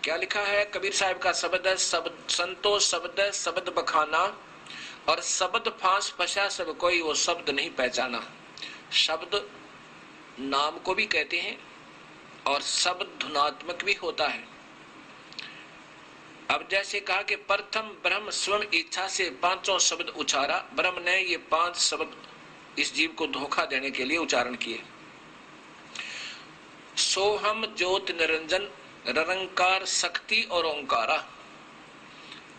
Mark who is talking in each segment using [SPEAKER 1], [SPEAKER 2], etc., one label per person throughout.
[SPEAKER 1] क्या लिखा है कबीर साहब का शब्द है, शब्द संतो शब्द है शब्द बखाना, और शब्द फांस फंसा सब कोई वो शब्द नहीं पहचाना। शब्द नाम को भी कहते हैं और शब्द धुनात्मक भी होता है। अब जैसे कहा कि प्रथम ब्रह्म स्वयं इच्छा से पांचों शब्द उचारा, ब्रह्म ने ये 5 शब्द इस जीव को धोखा देने के लिए उच्चारण किए। सोहम ज्योत निरंजन निरंकार शक्ति और ओंकारा,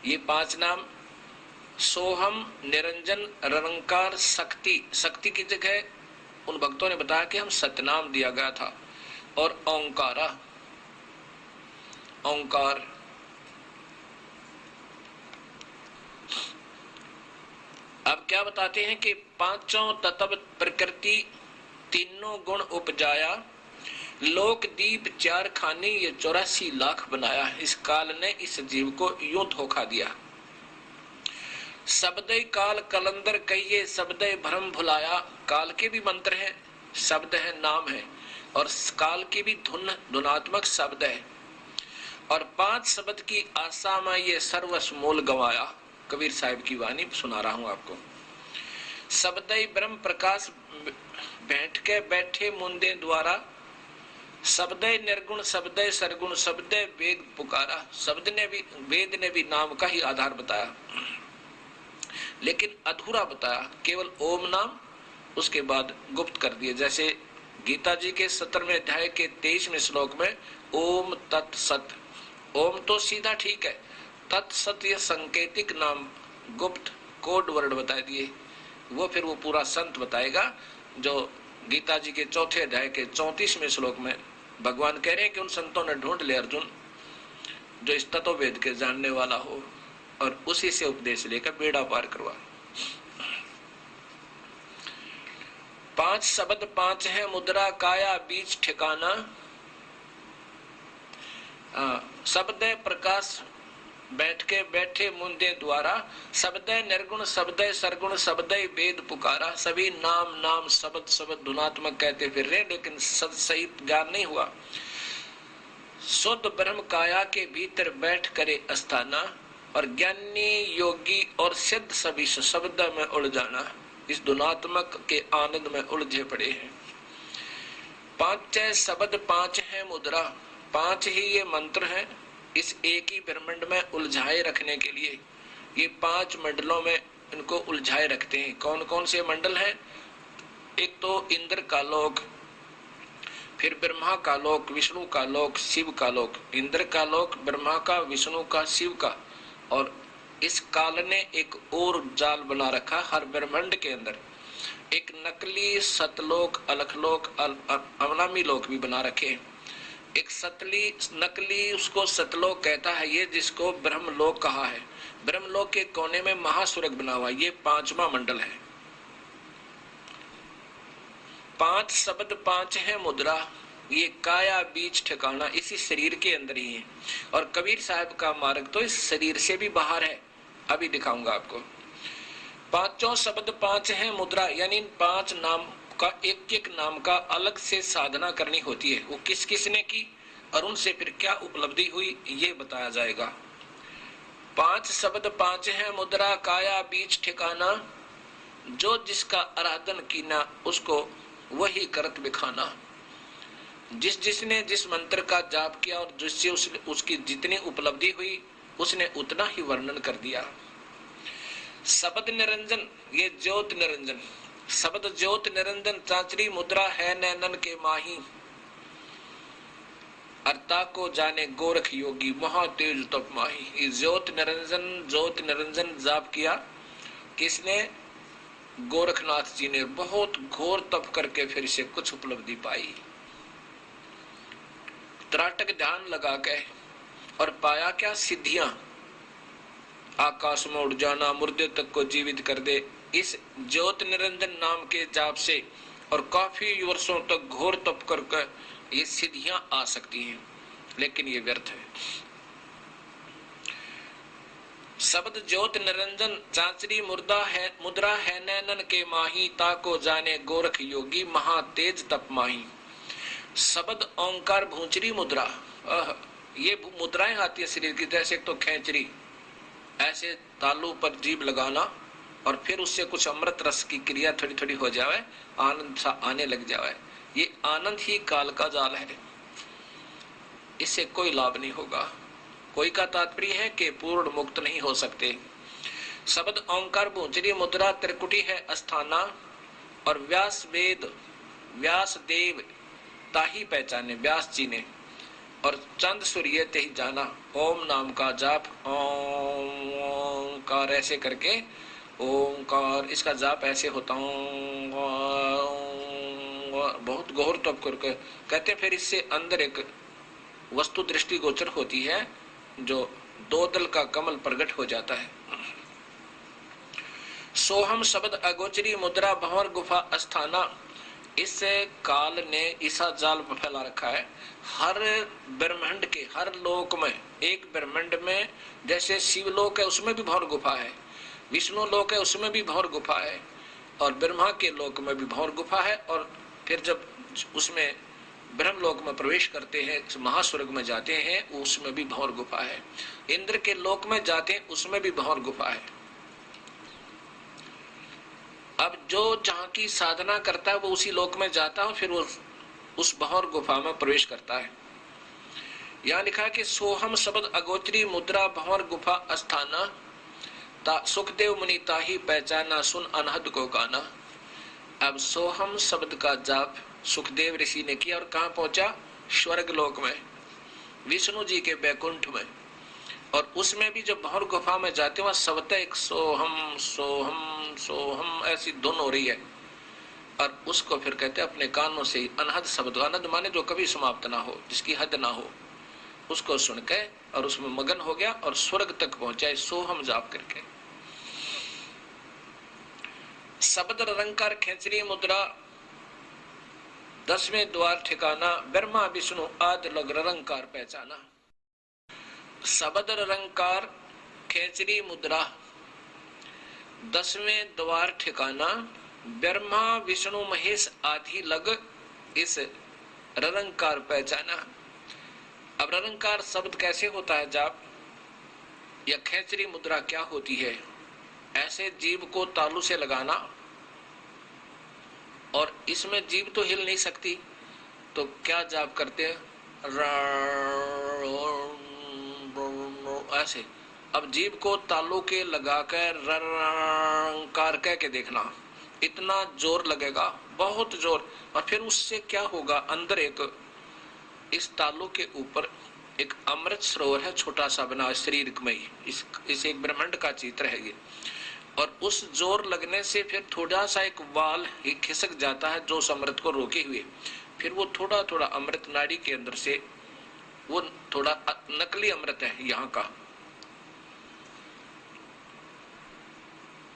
[SPEAKER 1] ये 5 नाम सोहम निरंजन निरंकार शक्ति, शक्ति की जगह उन भक्तों ने बताया कि हम सतनाम दिया गया था, और ओंकारा ओंकार। अब क्या बताते हैं कि पांचों तत्व प्रकृति तीनों गुण उपजाया, लोक दीप 4 खाने ये 84 लाख बनाया। इस काल ने इस जीव को यूं धोखा दिया। शब्द काल कलंदर कहिए, शब्द भ्रम भुलाया। काल के भी मंत्र है, शब्द है, नाम है, और काल की भी धुनात्मक शब्द है। और 5 शब्द की आशा में ये सर्वस्व मोल गंवाया। कबीर साहब की वाणी सुना रहा हूं आपको। शब्द ब्रह्म प्रकाश बैठ के बैठे मुंदे द्वारा, शब्द निर्गुण शब्द सरगुण शब्द वेद पुकारा। शब्द ने भी, वेद ने भी नाम का ही आधार बताया, लेकिन अधूरा बताया, केवल ओम नाम, उसके बाद गुप्त कर दिए। जैसे गीता जी के 17वें अध्याय के 23वें श्लोक में ओम तत्सत, ओम तो सीधा ठीक है, तत्सत ये संकेतिक नाम, गुप्त कोड वर्ड बता दिए। वो फिर वो पूरा संत बताएगा, जो गीता जी के 4थे अध्याय के 34वें श्लोक में भगवान कह रहे हैं कि उन संतों ने ढूंढ ले अर्जुन जो इस तत्व वेद के जानने वाला हो, और उसी से उपदेश लेकर बेड़ा पार करवा। 5 शब्द 5 है मुद्रा काया बीच ठिकाना, शब्द प्रकाश बैठ के बैठे मुंदे द्वारा, शब्द निर्गुण शब्द सरगुण शब्द वेद पुकारा। सभी नाम नाम शब्द शब्द धुनात्मक कहते फिर रहे, लेकिन सही ज्ञान नहीं हुआ। शुद्ध ब्रह्म काया के भीतर बैठ करे अस्थाना, और ज्ञानी योगी और सिद्ध सभी शब्द में उलझाना। इस धुनात्मक के आनंद में उलझे पड़े हैं। 5 शब्द 5 है मुद्रा, 5 ही ये मंत्र है इस एक ही ब्रह्मांड में उलझाए रखने के लिए। ये 5 मंडलों में इनको उलझाए रखते हैं। कौन कौन से मंडल हैं? एक तो इंद्र का लोक, फिर ब्रह्मा का लोक, विष्णु का लोक, शिव का लोक। इंद्र का लोक, ब्रह्मा का, विष्णु का, शिव का। और इस काल ने एक और जाल बना रखा हर ब्रह्मांड के अंदर। एक नकली सतलोक, अलखलोक, अवनामी लोक भी बना रखे। एक नकली उसको सतलोक कहता है, ये जिसको ब्रह्मलोक कहा है। ब्रह्मलोक के कोने में महासुरग बना हुआ, ये 5वां मंडल है। 5 शब्द 5 है मुद्रा, ये काया बीच ठिकाना इसी शरीर के अंदर ही है। और कबीर साहब का मार्ग तो इस शरीर से भी बाहर है, अभी दिखाऊंगा आपको। 5 शब्द 5 है मुद्रा, यानी 5 नाम का एक एक नाम का अलग से साधना करनी होती है। वो किस किस ने की और उनसे फिर क्या उपलब्धि हुई, ये बताया जाएगा। 5 शब्द 5 है मुद्रा काया बीच ठिकाना, जो जिसका आराधन कीना उसको वही करत बिखाना। जिस जिसने जिस मंत्र का जाप किया और जिससे उसकी जितनी उपलब्धि हुई उसने उतना ही वर्णन कर दिया। शब्द निरंजन, ये ज्योत निरंजन, शब्द ज्योत निरंजन चांचरी मुद्रा है नैनन के माही, अर्ता को जाने गोरख योगी महातेज तप माही। ज्योत निरंजन जाप किया किसने? गोरखनाथ जी ने। बहुत घोर तप करके फिर से कुछ उपलब्धि पाई, त्राटक ध्यान लगा के, और पाया क्या? सिद्धियां। आकाश में उड़ जाना, मुर्दे तक को जीवित कर दे, इस ज्योत निरंजन नाम के जाप से। और काफी वर्षों तक घोर तप करके ये सिद्धियां आ सकती हैं, लेकिन ये व्यर्थ है। शब्द ज्योत निरंजन चांचरी मुद्रा है नैनन के माही, ताको जाने गोरख योगी महातेज तप माही। शब्द ओंकार भूंचरी मुद्रा, ये मुद्राएं आती है शरीर की, जैसे एक तो खेचरी, ऐसे तालू पर जीभ लगाना और फिर उससे कुछ अमृत रस की क्रिया थोड़ी थोड़ी हो जाए, आनंद सा आने लग जाए। ये आनंद ही काल का जाल है, इससे कोई लाभ नहीं होगा। कोई का तात्पर्य है कि पूर्ण मुक्त नहीं हो सकते। शब्द ओंकार भूंजरी मुद्रा त्रिकुटी है अस्थाना, और व्यास वेद व्यास देव ताही पहचाने, व्यास जी ने, और चंद सूर्य ते ही जाना। ओम नाम का जाप, ओंकार ऐसे करके, ओंकार इसका जाप ऐसे होता हूँ, बहुत गौर तब करके कहते हैं। फिर इससे अंदर एक वस्तु दृष्टि गोचर होती है, जो दो दल का कमल प्रकट हो जाता है। सोहम शब्द अगोचरी मुद्रा भंवर गुफा अस्थाना, इस काल ने ईसा जाल फैला रखा है। हर ब्रह्मांड के हर लोक में, एक ब्रह्मांड में जैसे शिवलोक है उसमें भी भंवर गुफा है, विष्णु लोक है उसमें भी भंवर गुफा है, और ब्रह्मा के लोक में भी भंवर गुफा है। और फिर जब उसमें ब्रह्म लोक में प्रवेश करते हैं, महास्वर्ग में जाते हैं, उसमें भी भंवर गुफा है। इंद्र के लोक में जाते हैं, उसमें भी भंवर गुफा है। अब जो जहां की साधना करता है वो उसी लोक में जाता है, फिर वो उस भंवर गुफा में प्रवेश करता है। यहाँ लिखा है कि सोहम शब्द अगोचरी मुद्रा भंवर गुफा अस्थाना, सुखदेव मुनि ताही पहचाना सुन अनहद को गाना। अब सोहम शब्द का जाप सुखदेव ऋषि ने किया और कहाँ पहुंचा? स्वर्ग लोक में, विष्णु जी के बैकुंठ में। और उसमें भी जब भंवर गुफा में जाते वहां सबते एक सोहम सोहम सोहम ऐसी धुन हो रही है, और उसको फिर कहते हैं अपने कानों से अनहद शब्द, अनहद माने जो कभी समाप्त ना हो, जिसकी हद ना हो, उसको सुन के और उसमें मगन हो गया और स्वर्ग तक पहुंचा सोहम जाप करके। शब्द रंकार खेचरी मुद्रा 10वें द्वार ठिकाना, ब्रह्मा विष्णु आदि लग रंकार पहचाना। शब्द रंकार खेचरी मुद्रा 10वें द्वार ठिकाना, ब्रह्मा विष्णु महेश आदि लग इस रंकार पहचाना। अब रंकार शब्द कैसे होता है जाप, या खेचरी मुद्रा क्या होती है? ऐसे जीभ को तालू से लगाना, और इसमें जीभ तो हिल नहीं सकती, तो क्या जाप करते हैं? ऐसे। अब जीभ को तालू के लगाकर रंकार कह के देखना, इतना जोर लगेगा, बहुत जोर। और फिर उससे क्या होगा, अंदर एक इस तालू के ऊपर एक अमृत सरोवर है, छोटा सा बना शरीर में ही, इस एक ब्रह्मांड का चित्र है ये। और उस जोर लगने से फिर थोड़ा सा एक वाल खिसक जाता है जो उस अमृत को रोके हुए, फिर वो थोड़ा थोड़ा अमृत नाड़ी के अंदर से, वो थोड़ा नकली अमृत है यहाँ का,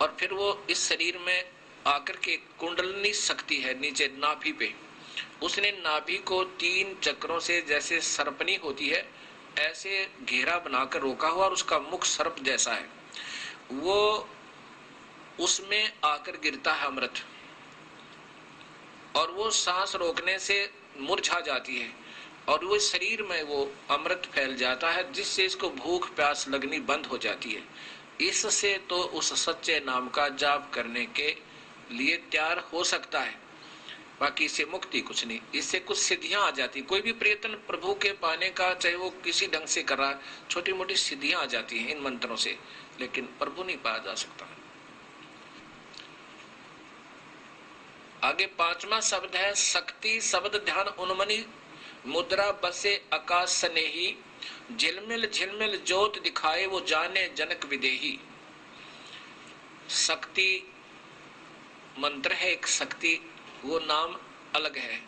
[SPEAKER 1] और फिर वो इस शरीर में आकर के कुंडलनी शक्ति है नीचे नाभि पे, उसने नाभि को 3 चक्रों से जैसे सर्पनी होती है ऐसे घेरा बनाकर रोका हुआ, और उसका मुख सर्प जैसा है, वो उसमें आकर गिरता है अमृत, और वो सांस रोकने से मुरझा जाती है, और वो शरीर में वो अमृत फैल जाता है, जिससे इसको भूख प्यास लगनी बंद हो जाती है। इससे तो उस सच्चे नाम का जाप करने के लिए तैयार हो सकता है, बाकी इससे मुक्ति कुछ नहीं। इससे कुछ सिद्धियां आ जाती, कोई भी प्रयत्न प्रभु के पाने का चाहे वो किसी ढंग से कर रहा है, छोटी मोटी सिद्धियां आ जाती हैं इन मंत्रों से, लेकिन प्रभु नहीं पाया जा सकता। आगे 5वां शब्द है शक्ति शब्द ध्यान उन्मनी मुद्रा बसे आकाश स्नेही, झिलमिल झिलमिल ज्योत दिखाए वो जाने जनक विदेही। शक्ति मंत्र है एक, शक्ति वो नाम अलग है,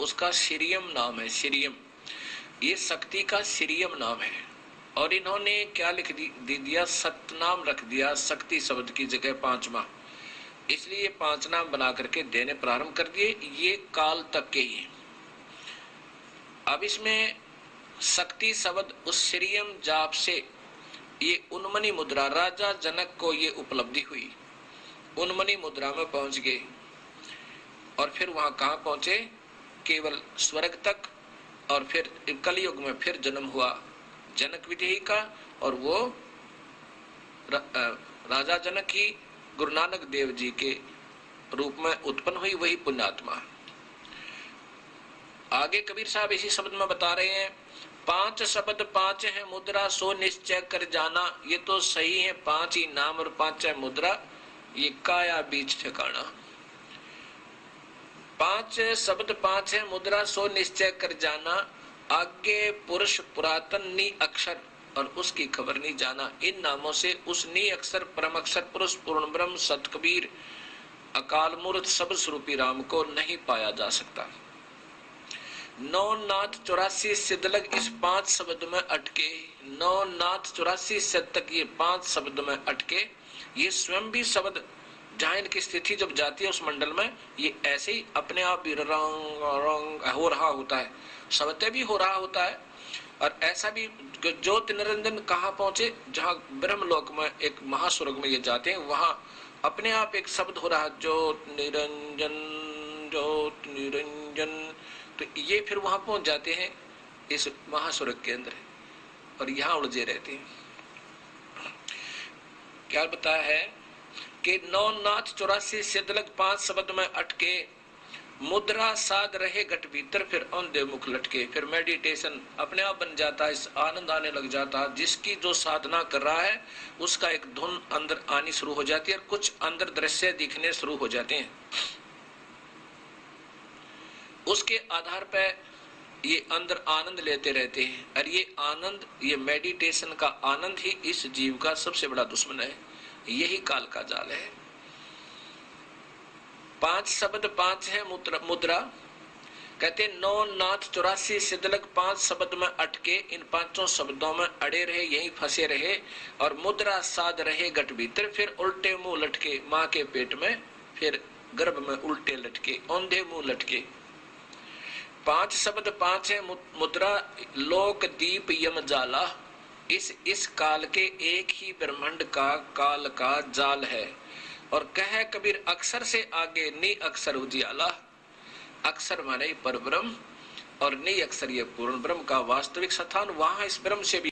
[SPEAKER 1] उसका श्रीयम नाम है, श्रीयम, ये शक्ति का श्रीयम नाम है। और इन्होंने क्या लिख दिया, सतनाम रख दिया शक्ति शब्द की जगह 5वां, इसलिए 5 नाम बना करके देने प्रारंभ कर दिए, ये काल तक के ही। अब इसमें शक्ति शब्द उस श्रीयम जाप से ये उन्मनी मुद्रा, राजा जनक को ये उपलब्धि हुई, उन्मनी मुद्रा में पहुंच गए, और फिर वहां कहां पहुंचे, केवल स्वर्ग तक, और फिर कलयुग में फिर जन्म हुआ जनक विदेही का, और वो राजा जनक ही गुरु नानक देव जी के रूप में उत्पन्न हुई, वही पुण्यात्मा। आगे कबीर साहब इसी शब्द में बता रहे हैं, 5 शब्द 5 है मुद्रा, सो निश्चय कर जाना। ये तो सही है, 5 ही नाम और 5 है मुद्रा, ये काया बीच ठिकाना। 5 शब्द 5 है मुद्रा, सो निश्चय कर जाना। आगे पुरुष पुरातन नी अक्षर, और उसकी खबर नहीं जाना। इन नामों से उस नी अक्षर परम अक्षर पुरुष पूर्ण ब्रह्म सत कबीर अकाल मूर्त सब स्वरूपी राम को नहीं पाया जा सकता। 9 नाथ 84 सिद्धलग इस 5 शब्द में अटके। 9 नाथ 84 सिद्ध तक ये 5 शब्द में अटके। ये स्वयं भी शब्द जहां इनकी स्थिति जब जाती है उस मंडल में, ये ऐसे ही अपने आप भी रंग रंग हो रहा होता है, शब्द भी हो रहा होता है। और ऐसा भी ज्योत निरंजन कहाँ पहुंचे, जहां ब्रह्मलोक में एक महास्वर्ग में ये जाते हैं, वहां अपने आप एक शब्द हो रहा, ज्योत निरंजन ज्योत निरंजन। तो ये फिर वहां पहुंच जाते हैं इस महास्वर्ग के अंदर, और यहाँ उलझे रहते हैं। क्या बताया है कि 9 नाथ 84 सिद्धलग 5 शब्द में अटके। मुद्रा साध रहे घट भीतर, फिर औंधे मुख लटके। फिर मेडिटेशन अपने आप बन जाता है, आनंद आने लग जाता है। जिसकी जो साधना कर रहा है उसका एक धुन अंदर आनी शुरू हो जाती है, और कुछ अंदर दृश्य दिखने शुरू हो जाते हैं। उसके आधार पर ये अंदर आनंद लेते रहते हैं, और ये आनंद, ये मेडिटेशन का आनंद ही इस जीव का सबसे बड़ा दुश्मन है। यही काल का जाल है। 5 शब्द 5 है मुद्रा, कहते 9 नाथ 84 सिद्धलग 5 शब्द में अटके। इन 5 शब्दों में अड़े रहे, यही फंसे रहे, और मुद्रा साध रहे घट भीतर, फिर उल्टे मुंह लटके माँ के पेट में, फिर गर्भ में उल्टे लटके, औंधे मुंह लटके। 5 शब्द 5 है मुद्रा, लोक दीप यम जाला। इस काल के एक ही ब्रह्मांड का काल का जाल है। और कह कबीर अक्षर से आगे नी अक्षर उजियाला। अक्षर माने पर ब्रह्म, और नी अक्षर ये पूर्ण ब्रह्म का वास्तविक स्थान, वहां इस ब्रह्म से भी